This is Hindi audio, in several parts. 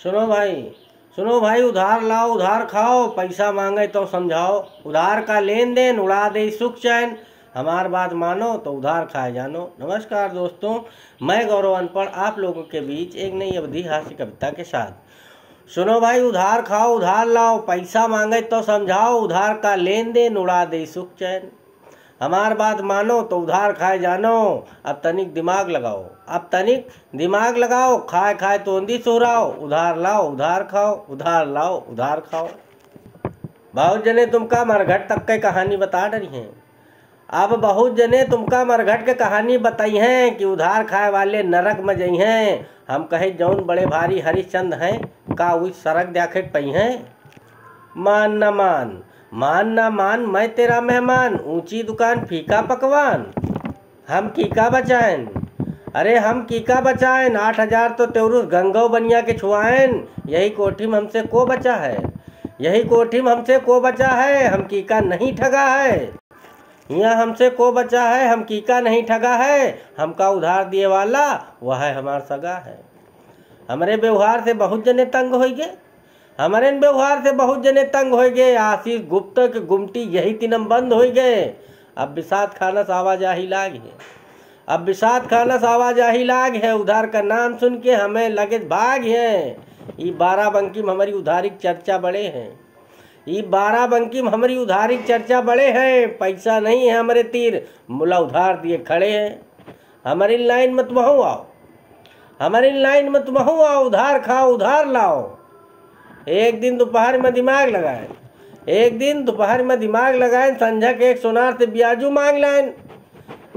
सुनो भाई, सुनो भाई, उधार लाओ उधार खाओ, पैसा मांगे तो समझाओ। उधार का लेन देन उड़ा दे सुख चैन, हमार बात मानो तो उधार खाए जानो। नमस्कार दोस्तों, मैं गौरव अनपढ़ आप लोगों के बीच एक नई अवधि हास्य कविता के साथ। सुनो भाई, उधार खाओ उधार लाओ, पैसा मांगे तो समझाओ। उधार का लेन देन उड़ा दे सुख चैन, हमार बात मानो तो उधार खाए जानो। अब तनिक दिमाग लगाओ, अब तनिक दिमाग लगाओ, खाए खाए तो अंधी सोराओ। उधार लाओ उधार खाओ, उधार लाओ उधार खाओ। बहुत जने तुमका मरघट तक के कहानी बता डरी हैं। अब बहुत जने तुमका मरघट के कहानी बताई हैं कि उधार खाए वाले नरक में जई हैं। हम कहे जौन बड़े भारी हरिश्चंद हैं, का उस सरक देखे पई हैं। मान न मान, मान न मान, मैं तेरा मेहमान। ऊंची दुकान फीका पकवान, हम कीका बचाएन। अरे हम कीका बचाएन, 8,000 तो तेरुस गंगो बनिया के छुआएन। यही कोठी में हमसे को बचा है, यही कोठी में हमसे को बचा है। हम कीका नहीं ठगा है, यहाँ हमसे को बचा है। हम कीका नहीं ठगा है, हमका उधार दिए वाला वह है हमार सगा है। हमारे व्यवहार से बहुत जने तंग हो गए, हमारे व्यवहार से बहुत जने तंग हो गए। आशीष गुप्त के गुमटी यही तीनम बंद हो गए। अब बिसात खाना से आवाजाही लाग है, अब बिसात खाना से आवाजाही लाग है। उधार का नाम सुन के हमें लगे भाग है। ये 12 बंकी में हमारी उधारी चर्चा बड़े हैं, ये 12 बंकी में हमारी उधारी चर्चा बड़े हैं। पैसा नहीं है हमारे तीर, मुला उधार दिए खड़े हैं। हमारी लाइन में तुम आओ, हमारी लाइन में तुम आओ। उधार खाओ उधार लाओ। एक दिन दोपहर में दिमाग लगाए, एक दिन दोपहर में दिमाग लगाए। संझा के एक सोनार से ब्याजू मांग लाइन।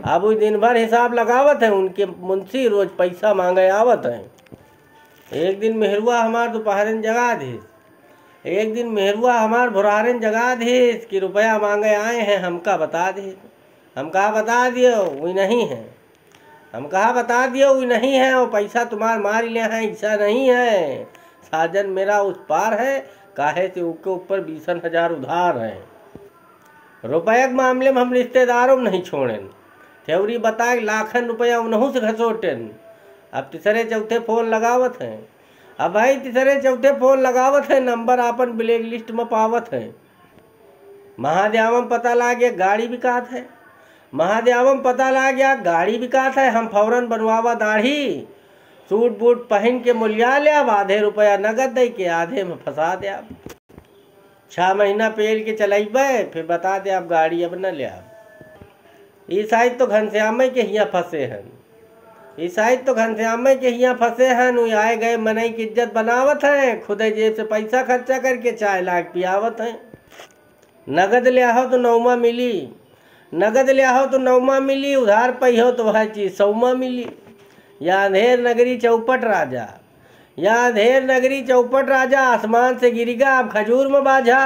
अब वो दिन भर हिसाब लगावत है, उनके मुंशी रोज पैसा मांगे आवत है। एक दिन मेहरुआ हमार दोपहरन जगा दे, एक दिन मेहरुआ हमार भोरारन जगा दे कि रुपया मांगे आए हैं, हमका बता दे। हम कहा बता दियो वही नहीं है, हम कहा बता दियो वही नहीं है। और पैसा तुम्हार मार ले हैं, ऐसा नहीं है। साजन मेरा उस पार है, काहे से उसके ऊपर 20,000 उधार है। रुपये के मामले में हम रिश्तेदारों में नहीं छोड़ें। थेवरी बताए लाखन रुपया उन्हों से घसोटेन। अब तीसरे चौथे फोन लगावत हैं, अब भाई तीसरे चौथे फोन लगावत है। नंबर आपन ब्लैक लिस्ट में पावत है। महादेवम पता लाग गया गाड़ी बिकात है, महादेवम पता लाग गया गाड़ी बिकात है। हम फौरन बनवावा दाढ़ी, सूट बूट पहन के मुलिया लिया। आधे रुपया नगद दे के आधे में फंसा दे। आप 6 महीना पेल के चलेबे, फिर बता दे आप गाड़ी अब न लिया। ये शायद तो घनश्याम के हियाँ फंसे हैं, ये शायद तो घनश्याम के हियाँ फंसे हैं। वो आए गए मनई की इज्जत बनावत हैं, खुद जेब से पैसा खर्चा करके चाय लाख पियावत हैं। नगद ले आओ तो नौमा मिली, नगद ले आओ तो नौमा मिली। उधार पई हो तो वह चीज 100मा मिली। या अंधेर नगरी चौपट राजा, या अंधेर नगरी चौपट राजा। आसमान से गिरेगा अब खजूर में बाजा।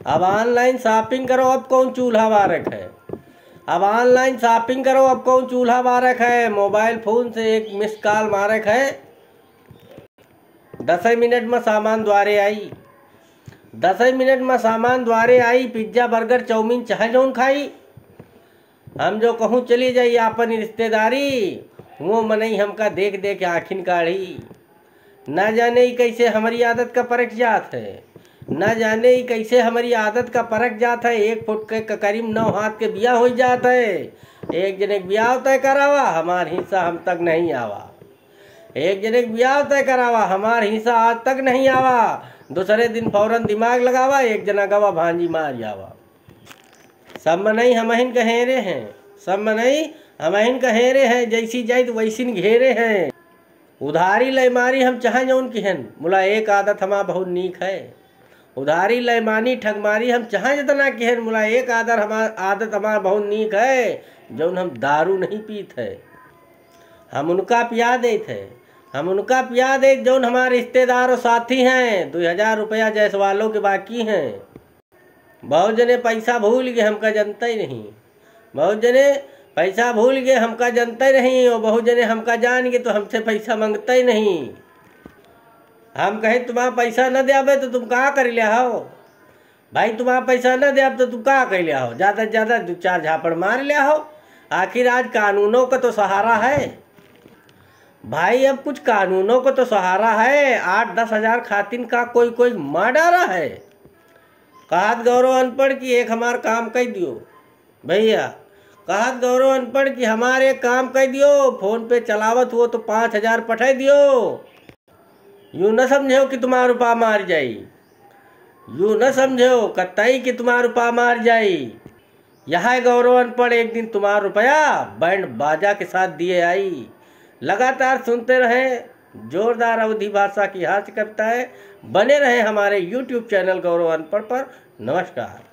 अब ऑनलाइन शॉपिंग करो, अब कौन चूल्हा बारक है। अब ऑनलाइन शॉपिंग करो, अब कौन चूल्हा बारक है। मोबाइल फोन से एक मिस कॉल मारक है, 10 मिनट में सामान द्वारे आई, 10 मिनट में सामान द्वारे आई। पिज्जा बर्गर चाउमीन चाहे जौन खाई। हम जो कहूँ चली जाइए अपन रिश्तेदारी, वो मनई हमका देख देख आखिन काढ़ी। न जाने ही कैसे हमारी आदत का परख जात है, न जाने ही कैसे हमारी आदत का परख जात है। 1 फुट के करीब 9 हाथ के बिया हो जाता है। एक जने ब्याह तय करावा, हमार हिस्सा हम तक नहीं आवा। एक जने ब्याह तय करावा, हमार हिस्सा आज तक नहीं आवा। दूसरे दिन फौरन दिमाग लगावा, एक जना गवा भांजी मार जावा। सब मनई हमहिन कहेरे हैं, सब मनई हमहिन कहेरे हैं। जैसी जाइत वैसी घेरे हैं। उधारी लयमारी हम चाहे जौन किहन, मुला एक आदत हमार बहुत नीक है। उधारी लयमानी ठगमारी हम चाहे जितना किहन, मुला एक आदत हमार बहुत नीक है। जौन हम दारू नहीं पीत है, हम उनका पिया देते हैं, हम उनका पिया दे जौन हमारे रिश्तेदार और साथी हैं। 2,000 रुपया जैसवालों के बाकी हैं। बहुत जने पैसा भूल गए, हमका जनता ही नहीं। बहुत जने पैसा भूल गए, हमका जनता ही नहीं। और बहुत जने हमका जान गए तो हमसे पैसा मांगता ही नहीं। हम कहें तुम्हारा पैसा न दे तो तुम कहाँ कर लिया हो भाई, तुम्हारा पैसा न दे तो तुम कहाँ कर लिया हो। ज़्यादा से ज़्यादा 2-4 झापड़ मार लिया हो। आखिर आज कानूनों का तो सहारा है। भाई अब कुछ कानूनों को तो सहारा है, 8-10 हजार खातिन का कोई कोई मार डाला है। कहत गौरव अनपढ़ की एक हमार काम कह दियो भैया, कहत गौरव अनपढ़ की हमारे काम कह दियो, फोन पे चलावत हो तो 5,000 पठा दियो। यूं न समझो कि तुम्हारा रुपा मार जाई, यूं न समझो कतई कि तुम्हारा रुपा मार जाई। यह गौरव अनपढ़ एक दिन तुम्हारा रुपया बैंड बाजा के साथ दिए आई। लगातार सुनते रहें जोरदार अवधी भाषा की हास्य कविताएं, बने रहें हमारे YouTube चैनल गौरव अनपढ़ पर। नमस्कार।